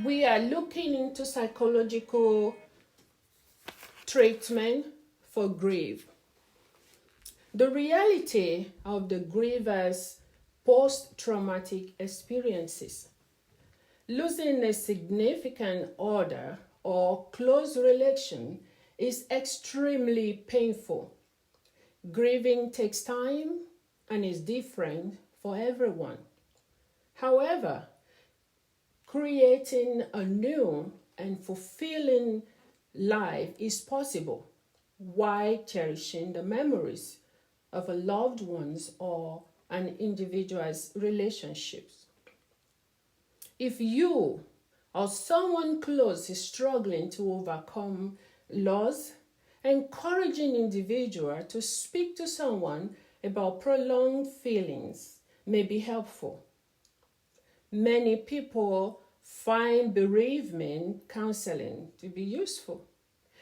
we are looking into psychological treatment for grief. The reality of the griever's post-traumatic experiences. Losing a significant other or close relation is extremely painful. Grieving takes time and is different for everyone. However, creating a new and fulfilling life is possible while cherishing the memories of a loved one's or an individual's relationships. If you or someone close is struggling to overcome loss, encouraging individual to speak to someone about prolonged feelings may be helpful. Many people find bereavement counseling to be useful.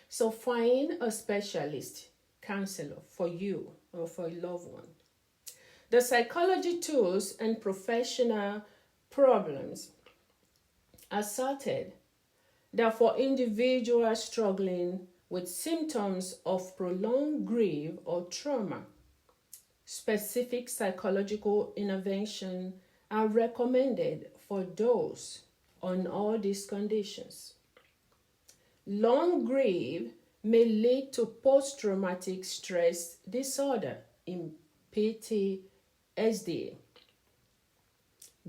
So find a specialist counselor for you or for a loved one. The psychology tools and professional problems asserted that for individuals struggling with symptoms of prolonged grief or trauma, specific psychological intervention are recommended for those on all these conditions. Long grief may lead to post-traumatic stress disorder in PTSD.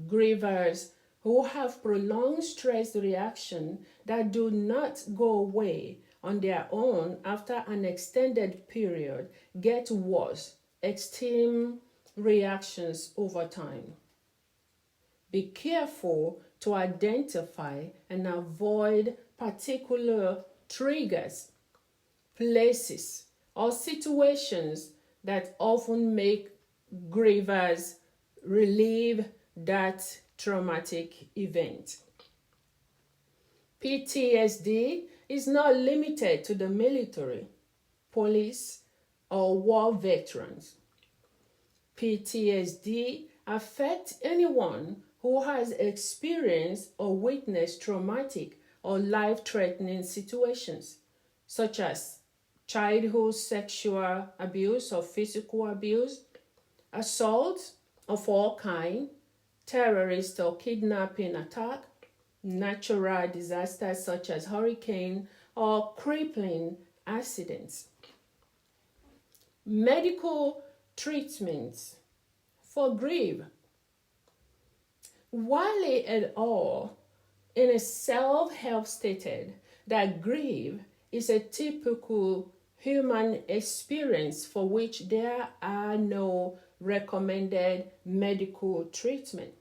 Grievers who have prolonged stress reaction that do not go away on their own after an extended period get worse extreme reactions over time. Be careful to identify and avoid particular triggers, places, or situations that often make grievers relive that traumatic event. PTSD is not limited to the military, police, or war veterans. PTSD affects anyone who has experienced or witnessed traumatic or life-threatening situations, such as childhood sexual abuse or physical abuse, assault of all kinds, terrorist or kidnapping attack, natural disasters such as hurricane or crippling accidents. Medical treatments for grief. Wiley et al. In a self-help stated that grief is a typical human experience for which there are no recommended medical treatment.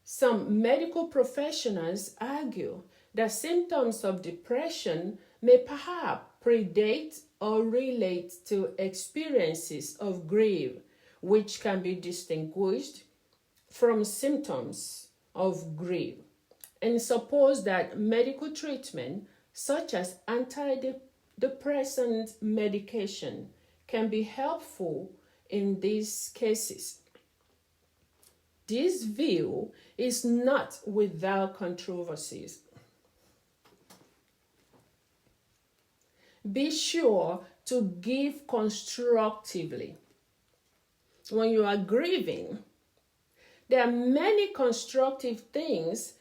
Some medical professionals argue that symptoms of depression may perhaps predate or relate to experiences of grief, which can be distinguished from symptoms of grief, and suppose that medical treatment, such as antidepressant medication, can be helpful in these cases. This view is not without controversies. Be sure to give constructively. When you are grieving, there are many constructive things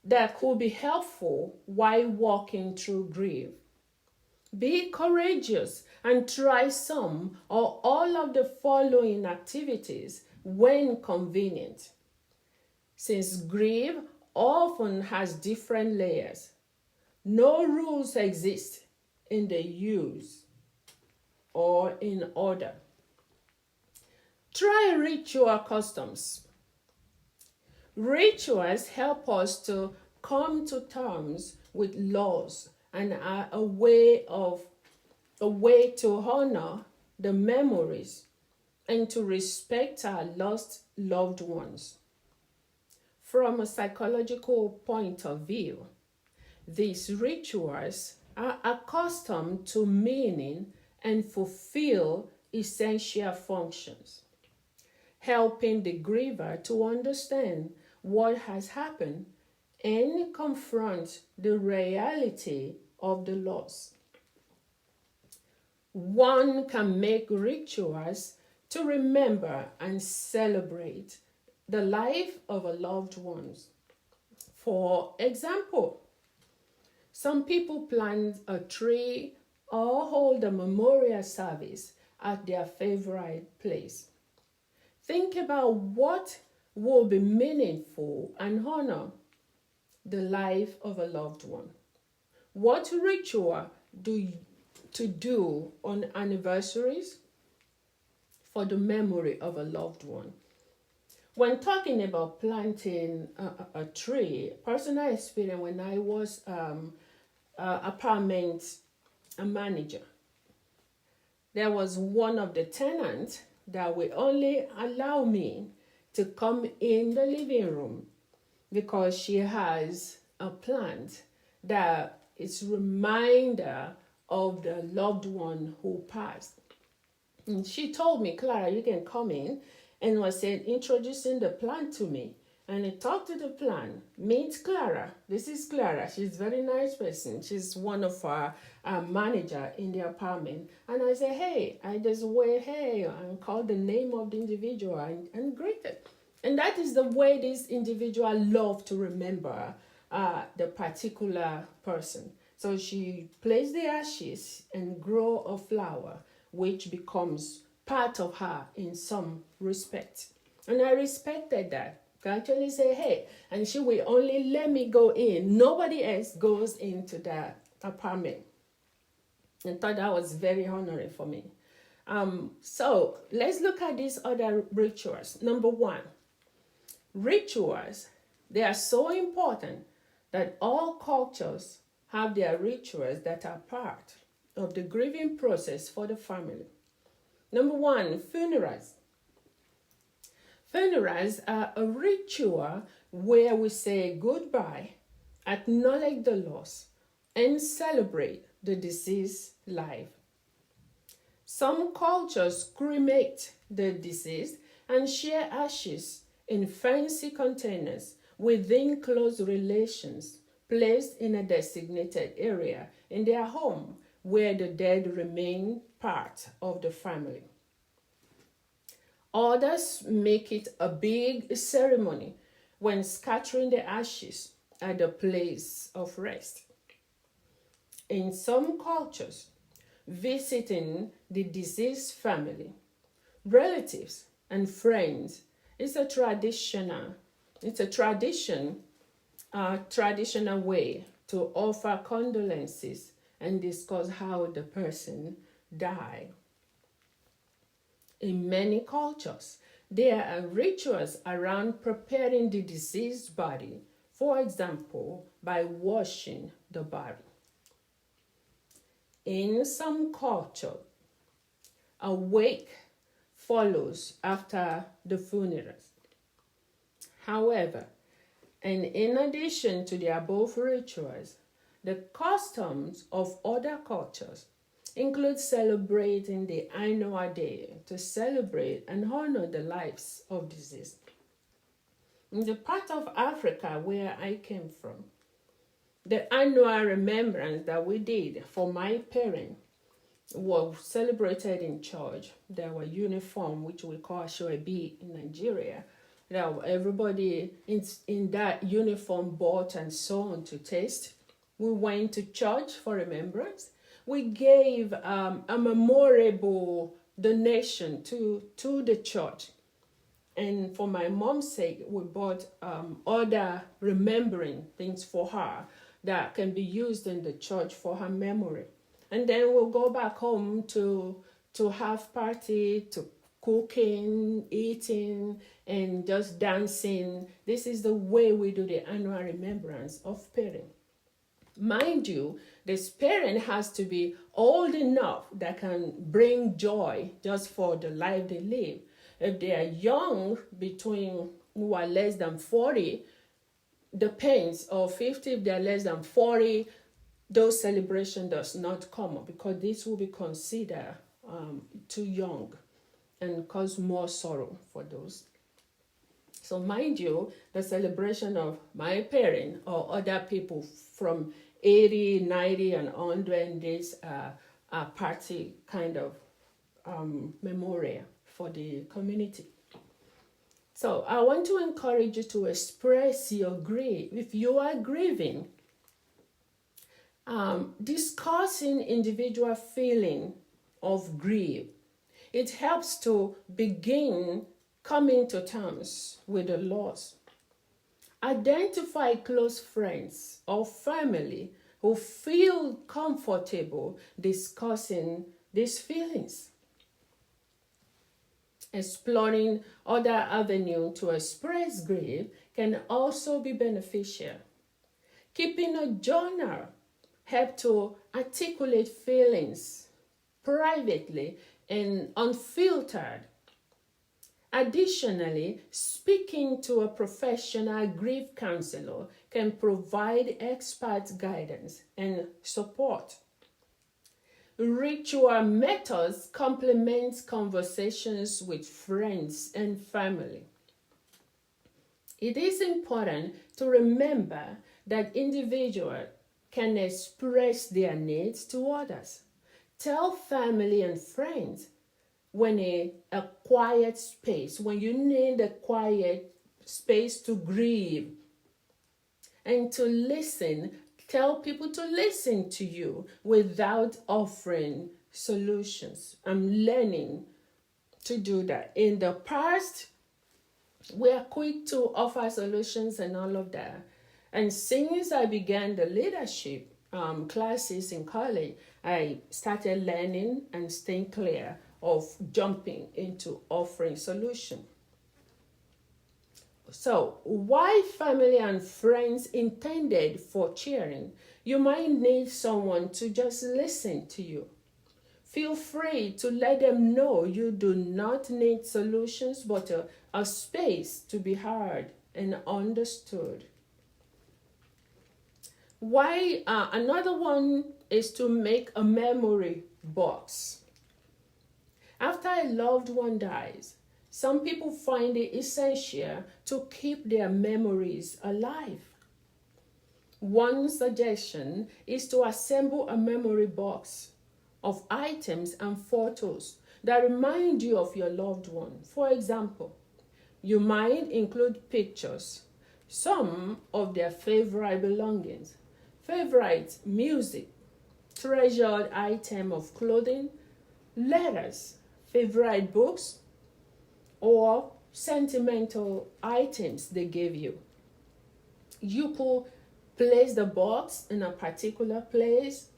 that could be helpful while walking through grief. Be courageous and try some or all of the following activities when convenient. Since grief often has different layers, no rules exist in the use or in order. Try ritual customs. Rituals help us to come to terms with loss and are a way to honor the memories and to respect our lost loved ones. From a psychological point of view, these rituals are accustomed to meaning and fulfill essential functions, helping the griever to understand what has happened and confront the reality of the loss. One can make rituals to remember and celebrate the life of a loved one. For example, some people plant a tree or hold a memorial service at their favorite place. Think about what will be meaningful and honor the life of a loved one. What ritual to do on anniversaries for the memory of a loved one? When talking about planting a tree, personal experience when I was apartment manager, there was one of the tenants that would only allow me to come in the living room because she has a plant that is reminder of the loved one who passed. And she told me, Clara, you can come in, and was said introducing the plant to me. And I talked to the plant. Meet Clara. This is Clara. She's a very nice person. She's one of our manager in the apartment. And I said, hey, I just went, hey, and called the name of the individual and greeted. And that is the way this individual loved to remember the particular person. So she placed the ashes and grow a flower, which becomes part of her in some respect. And I respected that. I actually say, hey, and she will only let me go in. Nobody else goes into that apartment. And thought that was very honoring for me. So let's look at these other rituals. Number one, rituals. They are so important that all cultures have their rituals that are part of the grieving process for the family. Number one, funerals. Funerals are a ritual where we say goodbye, acknowledge the loss, and celebrate the deceased life. Some cultures cremate the deceased and share ashes in fancy containers within close relations, placed in a designated area in their home where the dead remain part of the family. Others make it a big ceremony when scattering the ashes at the place of rest. In some cultures, visiting the deceased family, relatives, and friends is a traditional way to offer condolences and discuss how the person died. In many cultures, there are rituals around preparing the deceased body, for example, by washing the body. In some cultures, a wake follows after the funerals. However, and in addition to the above rituals, the customs of other cultures include celebrating the annual day to celebrate and honor the lives of deceased. In the part of Africa where I came from, the annual remembrance that we did for my parents was celebrated in church. There were uniform, which we call Shoebi in Nigeria. Now everybody in that uniform bought and so on to taste. We went to church for remembrance. We gave a memorable donation to the church. And for my mom's sake, we bought other remembering things for her that can be used in the church for her memory. And then we'll go back home to have party, to cooking, eating, and just dancing. This is the way we do the annual remembrance of parents. Mind you, this parent has to be old enough that can bring joy just for the life they live. If they are young, between who are less than 40, depends, or 50, if they are less than 40, those celebration does not come up because this will be considered too young and cause more sorrow for those. So mind you, the celebration of my parent or other people from 80, 90, and 100 days party kind of memorial for the community. So I want to encourage you to express your grief. If you are grieving, discussing individual feeling of grief, it helps to begin coming to terms with the loss. Identify close friends or family who feel comfortable discussing these feelings. Exploring other avenues to express grief can also be beneficial. Keeping a journal helps to articulate feelings privately and unfiltered. Additionally, speaking to a professional grief counselor can provide expert guidance and support. Ritual methods complement conversations with friends and family. It is important to remember that individuals can express their needs to others. Tell family and friends when a quiet space, when you need a quiet space to grieve and to listen. Tell people to listen to you without offering solutions. I'm learning to do that. In the past, we are quick to offer solutions and all of that. And since I began the leadership classes in college, I started learning and staying clear of jumping into offering solution. So, why family and friends intended for cheering? You might need someone to just listen to you. Feel free to let them know you do not need solutions, but a space to be heard and understood. Why? Another one is to make a memory box. After a loved one dies, some people find it essential to keep their memories alive. One suggestion is to assemble a memory box of items and photos that remind you of your loved one. For example, you might include pictures, some of their favorite belongings, favorite music, treasured item of clothing, letters, favorite books, or sentimental items they gave you. You could place the box in a particular place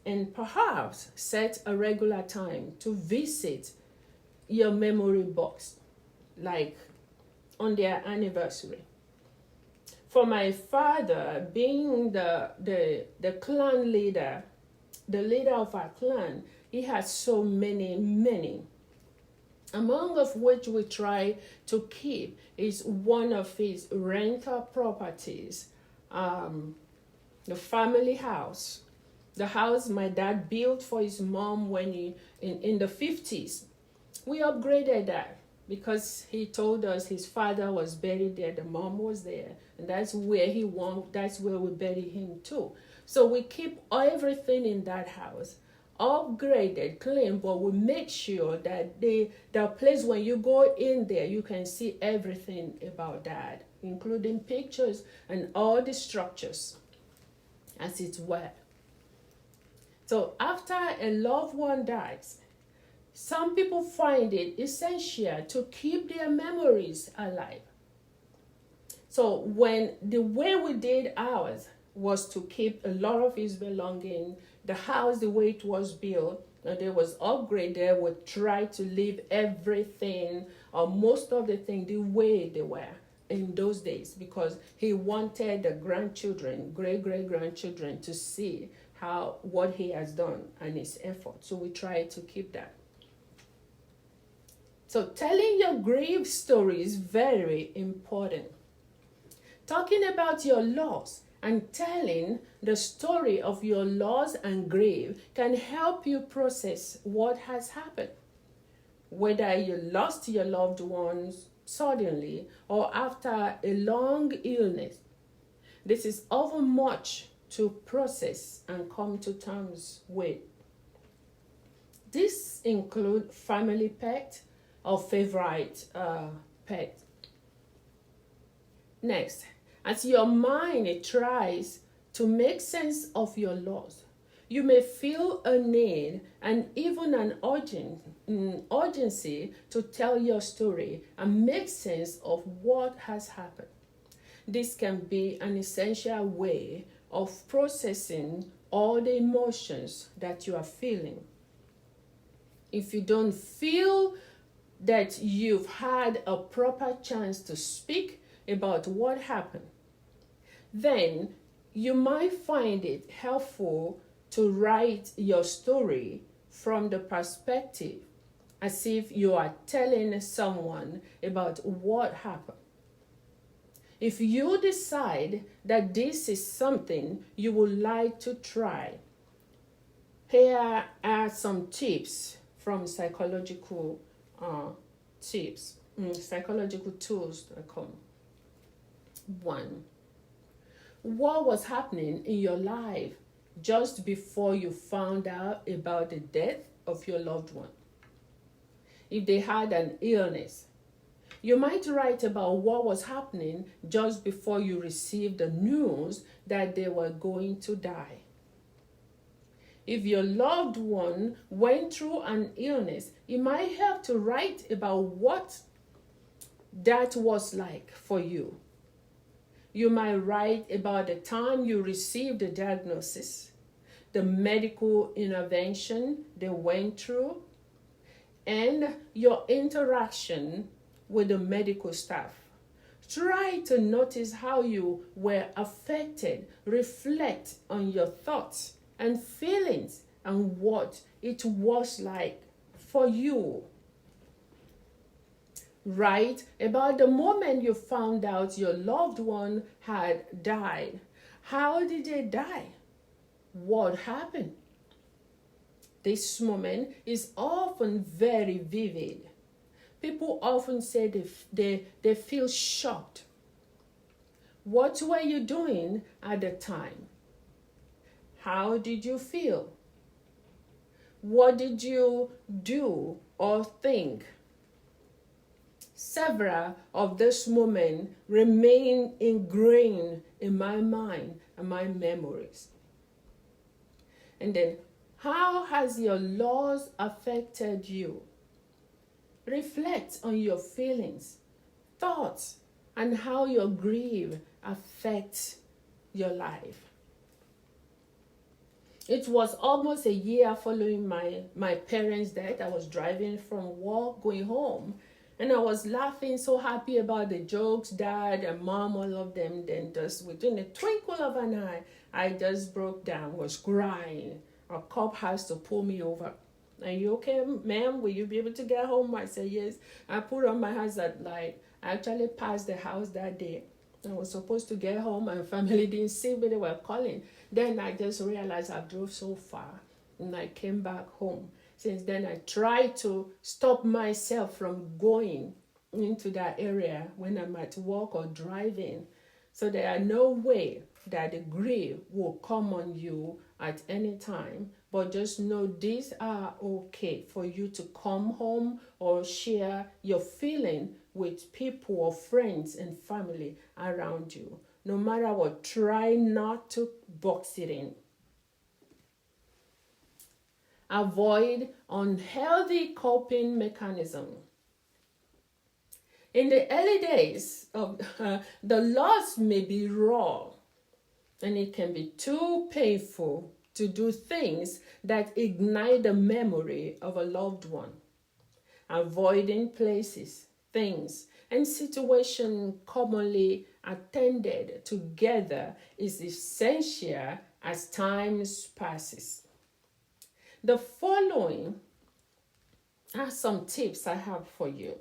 and perhaps set a regular time to visit your memory box, like on their anniversary. For my father, being the clan leader, the leader of our clan, he has so many. Among of which we try to keep is one of his rental properties, the family house, the house my dad built for his mom when he in the 50s. We upgraded that because he told us his father was buried there, the mom was there, and that's where we bury him too. So we keep everything in that house upgraded, clean, but we make sure that the place when you go in there, you can see everything about that, including pictures and all the structures as it were. So after a loved one dies, some people find it essential to keep their memories alive. So the way we did ours was to keep a lot of his belongings, the house the way it was built, and it was upgraded. We tried to leave everything or most of the things the way they were in those days, because he wanted the grandchildren, great-great-grandchildren, to see what he has done and his effort. So we try to keep that. So telling your grief story is very important. Talking about your loss and telling the story of your loss and grief can help you process what has happened. Whether you lost your loved ones suddenly or after a long illness. This is often much to process and come to terms with. This include family pet or favorite pet. Next, as your mind tries to make sense of your loss, you may feel a need and even an urgency to tell your story and make sense of what has happened. This can be an essential way of processing all the emotions that you are feeling. If you don't feel that you've had a proper chance to speak about what happened, then you might find it helpful to write your story from the perspective as if you are telling someone about what happened. If you decide that this is something you would like to try, here are some tips from psychological tools.com. 1. What was happening in your life just before you found out about the death of your loved one? If they had an illness, you might write about what was happening just before you received the news that they were going to die. If your loved one went through an illness, it might help to write about what that was like for you. You might write about the time you received the diagnosis, the medical intervention they went through, and your interaction with the medical staff. Try to notice how you were affected. Reflect on your thoughts and feelings and what it was like for you. Write about the moment you found out your loved one had died. How did they die? What happened? This moment is often very vivid. People often say they feel shocked. What were you doing at the time? How did you feel? What did you do or think? Several of these moments remain ingrained in my mind and my memories. And then, how has your loss affected you? Reflect on your feelings, thoughts, and how your grief affects your life. It was almost a year following my parents' death. I was driving from work, going home, and I was laughing, so happy about the jokes, Dad and Mom, all of them. Then just within a twinkle of an eye, I just broke down, was crying. A cop has to pull me over. Are you okay, ma'am? Will you be able to get home? I said, yes. I put on my hazard light. I actually passed the house that day. I was supposed to get home. My family didn't see me. They were calling. Then I just realized I drove so far. And I came back home. Since then, I tried to stop myself from going into that area when I'm at work or driving. So there are no way that the grief will come on you at any time. But just know these are okay for you to come home or share your feeling with people or friends and family around you. No matter what, try not to box it in. Avoid unhealthy coping mechanism. In the early days of the loss may be raw, and it can be too painful to do things that ignite the memory of a loved one. Avoiding places, things, and situations commonly attended together is essential as time passes. The following are some tips I have for you.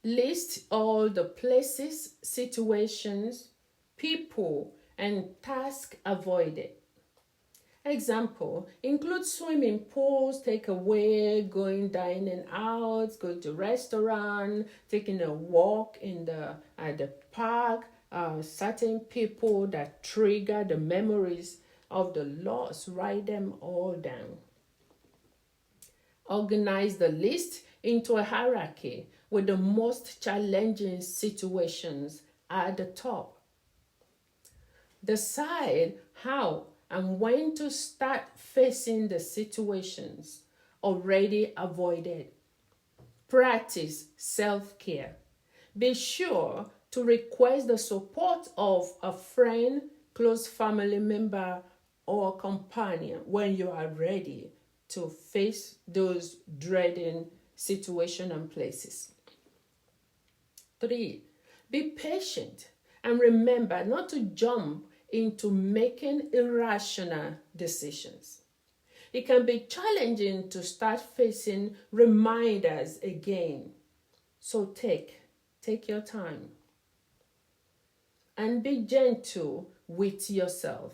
List all the places, situations, people, and tasks avoided. Example include swimming pools, takeaway, going dining out, going to restaurant, taking a walk in the at the park. Certain people that trigger the memories of the loss, write them all down. Organize the list into a hierarchy with the most challenging situations at the top. Decide how and when to start facing the situations already avoided. Practice self-care. Be sure to request the support of a friend, close family member, or companion when you are ready to face those dreading situations and places. 3. Be patient and remember not to jump into making irrational decisions. It can be challenging to start facing reminders again. So take your time and be gentle with yourself.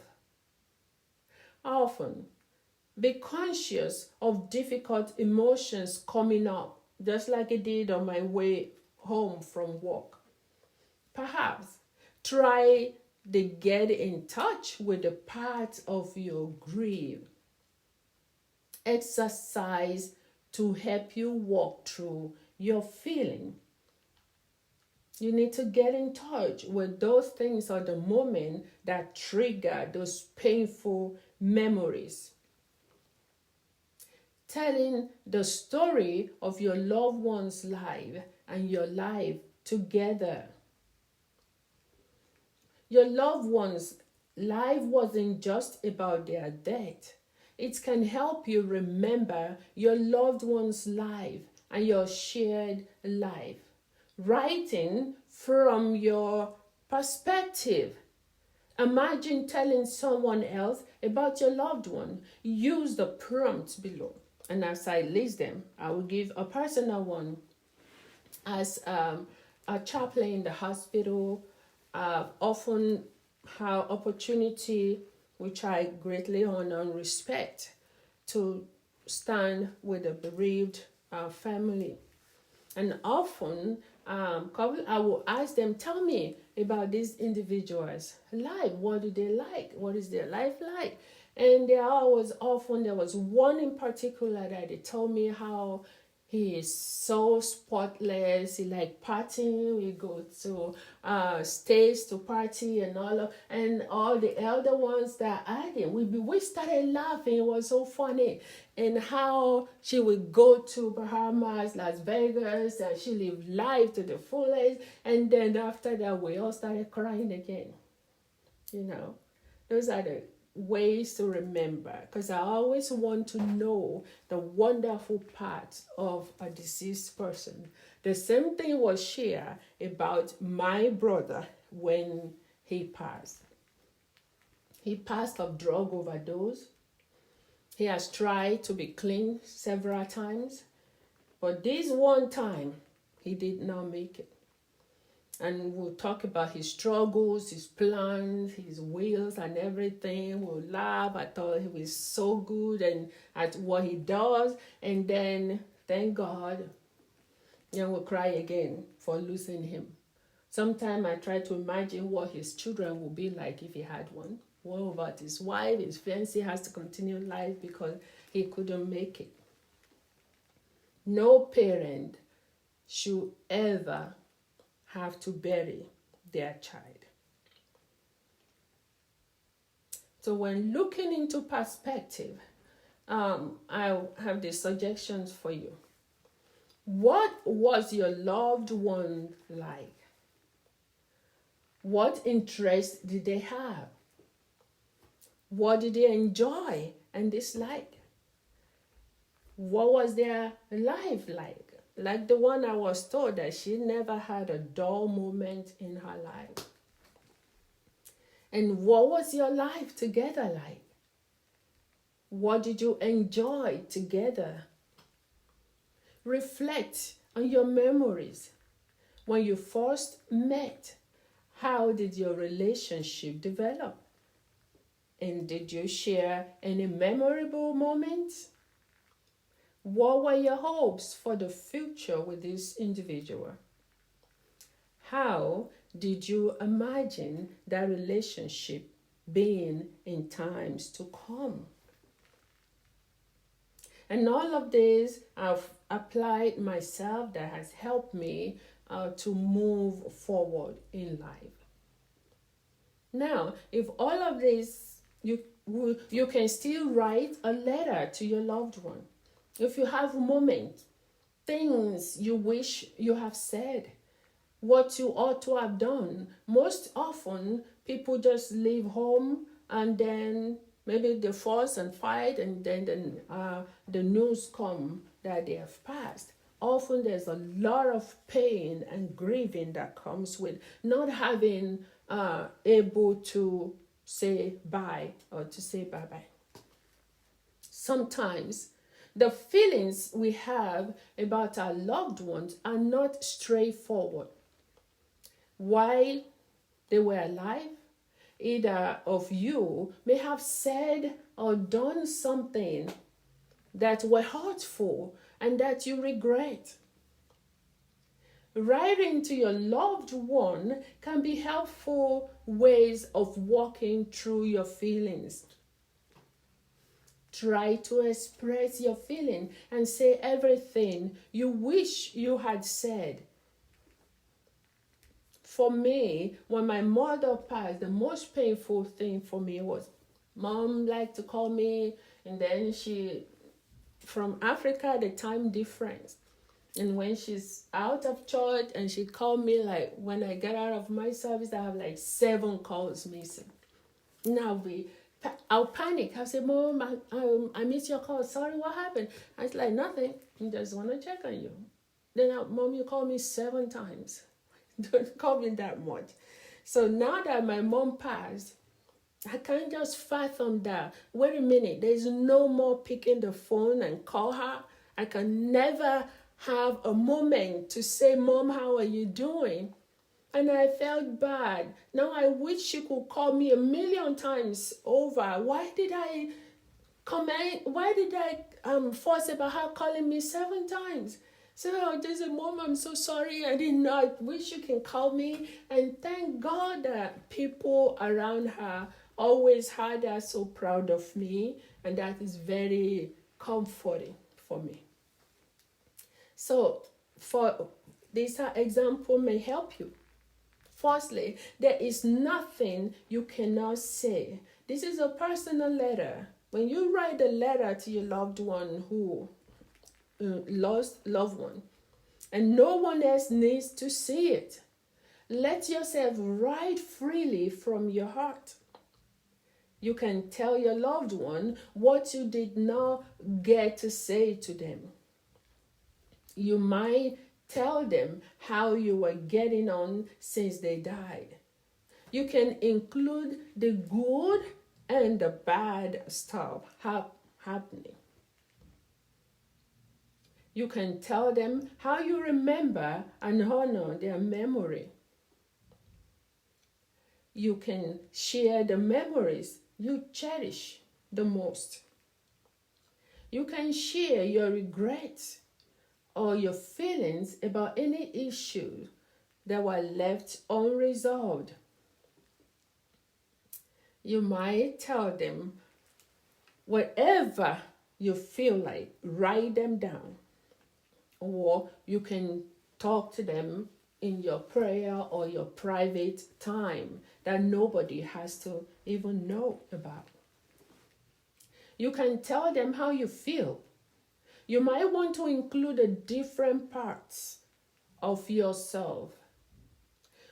Often, be conscious of difficult emotions coming up, just like it did on my way home from work. Perhaps try to get in touch with the parts of your grief. Exercise to help you walk through your feeling. You need to get in touch with those things or the moment that trigger those painful memories. Telling the story of your loved one's life and your life together. Your loved one's life wasn't just about their death. It can help you remember your loved one's life and your shared life. Writing from your perspective. Imagine telling someone else about your loved one. Use the prompts below. And as I list them, I will give a personal one. As a chaplain in the hospital, often have opportunity, which I greatly honor and respect, to stand with the bereaved family. And often, I will ask them, tell me about these individuals' life. What do they like? What is their life like? And there was one in particular that they told me how he is so spotless. He like partying. We go to states to party and all the elder ones that I did. We started laughing. It was so funny. And how she would go to Bahamas, Las Vegas, and she lived life to the fullest. And then after that, we all started crying again. Those are the ways to remember, because I always want to know the wonderful parts of a deceased person. The same thing was shared about my brother when he passed. He passed of drug overdose. He has tried to be clean several times, but this one time he did not make it. And we'll talk about his struggles, his plans, his wills and everything. We'll laugh. I thought he was so good and at what he does. And then, thank God, we'll cry again for losing him. Sometimes I try to imagine what his children would be like if he had one. What about his wife? His fiancé has to continue life because he couldn't make it. No parent should ever have to bury their child. So when looking into perspective, I have these suggestions for you. What was your loved one like? What interests did they have? What did they enjoy and dislike? What was their life like? Like the one I was told that she never had a dull moment in her life. And what was your life together like? What did you enjoy together? Reflect on your memories. When you first met, how did your relationship develop? And did you share any memorable moments? What were your hopes for the future with this individual? How did you imagine that relationship being in times to come? And all of this I've applied myself, that has helped me to move forward in life. Now, if all of this, you can still write a letter to your loved one. If you have moments, things you wish you have said, what you ought to have done. Most often, people just leave home and then maybe they fuss and fight, and then the news come that they have passed. Often there's a lot of pain and grieving that comes with not having able to say bye or to say bye-bye. Sometimes the feelings we have about our loved ones are not straightforward. While they were alive, either of you may have said or done something that were hurtful and that you regret. Writing to your loved one can be helpful ways of walking through your feelings. Try to express your feeling and say everything you wish you had said. For me, when my mother passed, the most painful thing for me was mom liked to call me, and then she, from Africa, the time difference. And when she's out of church and she called me, like when I get out of my service, I have like 7 calls missing. Now I'll panic. I'll say, Mom, I missed your call. Sorry, what happened? I was like, nothing. I just want to check on you. Then, Mom, you called me 7 times. Don't call me that much. So now that my mom passed, I can't just fathom that. Wait a minute, there's no more picking the phone and call her. I can never have a moment to say, Mom, how are you doing? And I felt bad. Now I wish she could call me 1,000,000 times over. Why did I comment? Why did I fuss about her calling me 7 times? So I just said, Mom, I'm so sorry. I did not. Wish you can call me. And thank God that people around her always had her so proud of me. And that is very comforting for me. So for this example may help you. Firstly, there is nothing you cannot say. This is a personal letter. When you write a letter to your loved one who lost loved one, and no one else needs to see it, let yourself write freely from your heart. You can tell your loved one what you did not get to say to them. You might tell them how you were getting on since they died. You can include the good and the bad stuff happening. You can tell them how you remember and honor their memory. You can share the memories you cherish the most. You can share your regrets or your feelings about any issues that were left unresolved. You might tell them whatever you feel like, write them down. Or you can talk to them in your prayer or your private time that nobody has to even know about. You can tell them how you feel. You might want to include the different parts of yourself.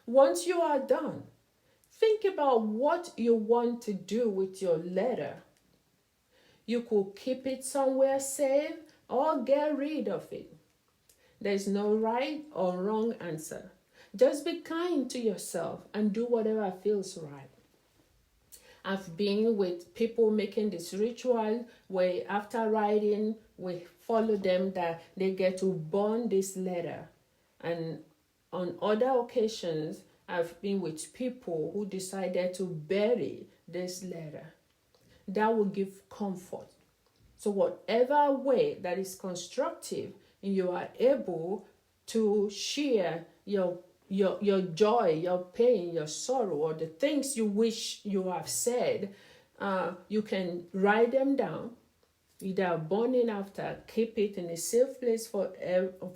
Once you are done, think about what you want to do with your letter. You could keep it somewhere safe or get rid of it. There's no right or wrong answer. Just be kind to yourself and do whatever feels right. I've been with people making this ritual where after writing, we follow them that they get to burn this letter. And on other occasions, I've been with people who decided to bury this letter. that will give comfort. So whatever way that is constructive, and you are able to share your joy, your pain, your sorrow, or the things you wish you have said, you can write them down, either burning after, keep it in a safe place for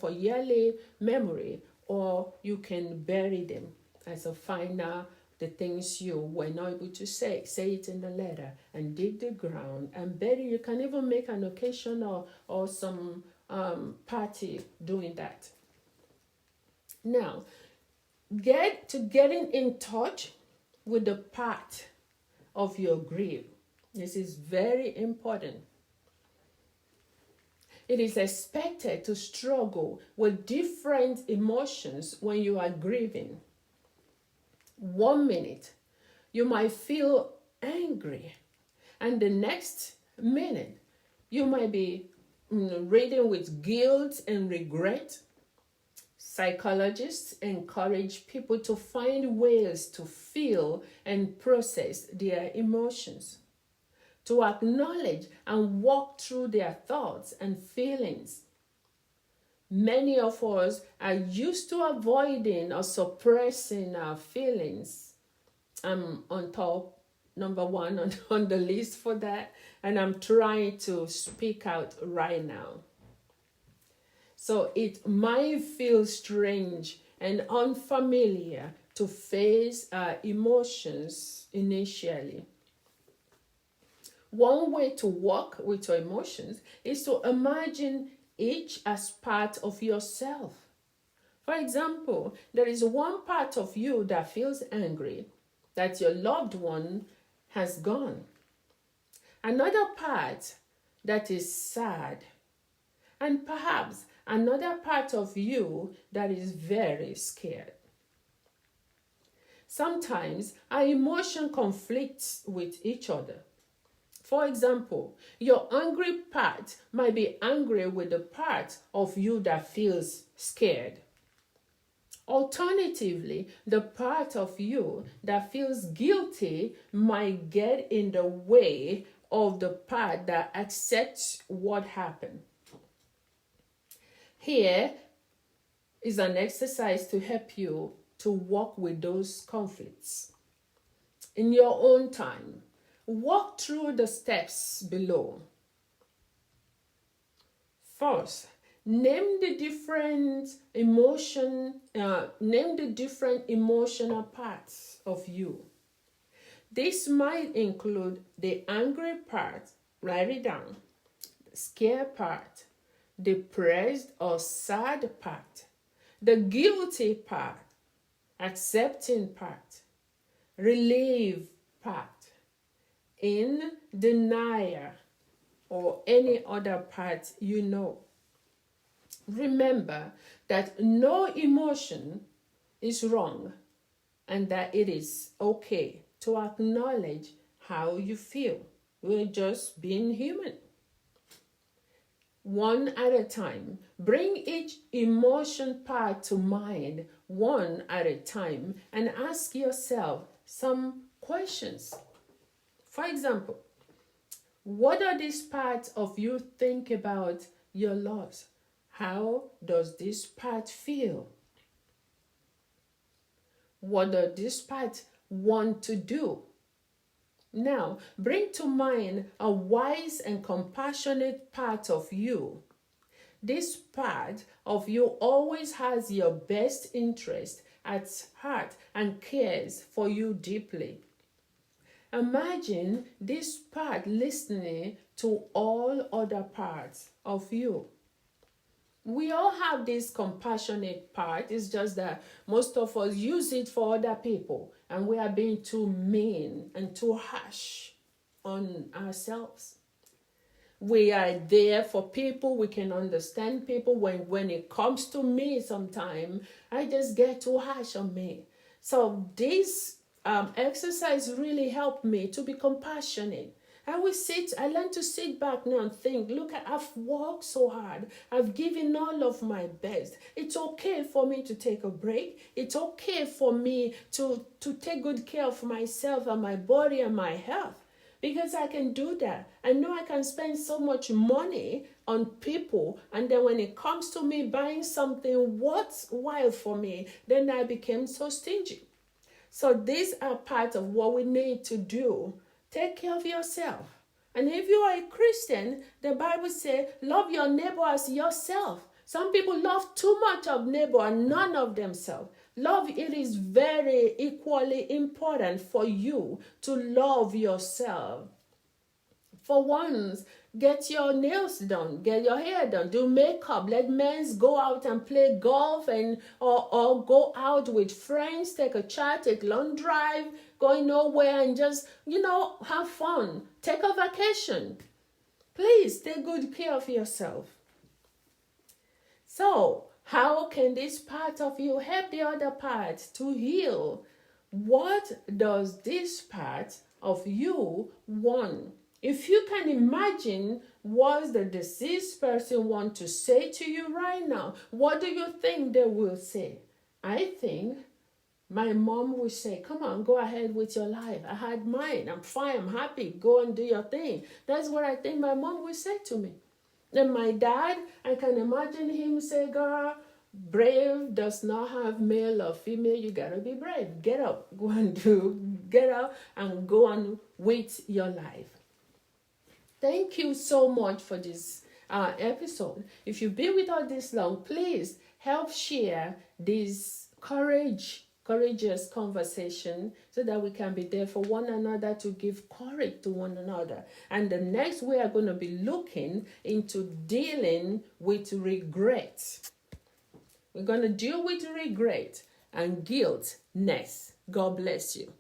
yearly memory, or you can bury them as a final, the things you were not able to say it in the letter, and dig the ground and bury. You can even make an occasion or some party doing that. Now, getting in touch with the part of your grief. This is very important. It is expected to struggle with different emotions when you are grieving. 1 minute, you might feel angry, and the next minute, you might be ridden with guilt and regret. Psychologists encourage people to find ways to feel and process their emotions, to acknowledge and walk through their thoughts and feelings. Many of us are used to avoiding or suppressing our feelings. I'm on top, number one on the list for that, and I'm trying to speak out right now. So it might feel strange and unfamiliar to face our emotions initially. One way to work with your emotions is to imagine each as part of yourself. For example, there is one part of you that feels angry that your loved one has gone. Another part that is sad. And perhaps another part of you that is very scared. Sometimes our emotion conflicts with each other. For example, your angry part might be angry with the part of you that feels scared. Alternatively, the part of you that feels guilty might get in the way of the part that accepts what happened. Here is an exercise to help you to work with those conflicts. In your own time, walk through the steps below. First, name the different emotional parts of you. This might include the angry part, write it down, the scared part, depressed or sad part, the guilty part, accepting part, relieved part, in denial, or any other part you know. Remember that no emotion is wrong and that it is okay to acknowledge how you feel. We're just being human. One at a time. Bring each emotion part to mind one at a time and ask yourself some questions. For example, what are these parts of you think about your loss? How does this part feel? What does this part want to do? Now, bring to mind a wise and compassionate part of you. This part of you always has your best interest at heart and cares for you deeply. Imagine this part listening to all other parts of you. We all have this compassionate part. It's just that most of us use it for other people, and we are being too mean and too harsh on ourselves. We are there for people. We can understand people. When it comes to me, sometimes I just get too harsh on me. So this exercise really helped me to be compassionate. I learn to sit back now and think, look, I've worked so hard. I've given all of my best. It's okay for me to take a break. It's okay for me to take good care of myself and my body and my health. because I can do that. I know I can spend so much money on people, and then when it comes to me buying something worthwhile for me, then I became so stingy. So these are part of what we need to do. Take care of yourself. And if you are a Christian, the Bible says, love your neighbor as yourself. Some people love too much of neighbor and none of themselves. Love, it is very equally important for you to love yourself. For once, get your nails done, get your hair done, do makeup. Let men go out and play golf or go out with friends, take a chat, take long drive, going nowhere and just, have fun. Take a vacation. Please take good care of yourself. So, how can this part of you help the other part to heal? What does this part of you want? If you can imagine what the deceased person wants to say to you right now, what do you think they will say? I think my mom will say, come on, go ahead with your life. I had mine. I'm fine. I'm happy. Go and do your thing. That's what I think my mom will say to me. And my dad, I can imagine him say, girl, brave does not have male or female. You got to be brave. Get up. Get up and go on with your life. Thank you so much for this episode. If you've been with us this long, please help share this courageous conversation so that we can be there for one another, to give courage to one another. And the next, we are going to be looking into dealing with regret. We're going to deal with regret and guilt next. God bless you.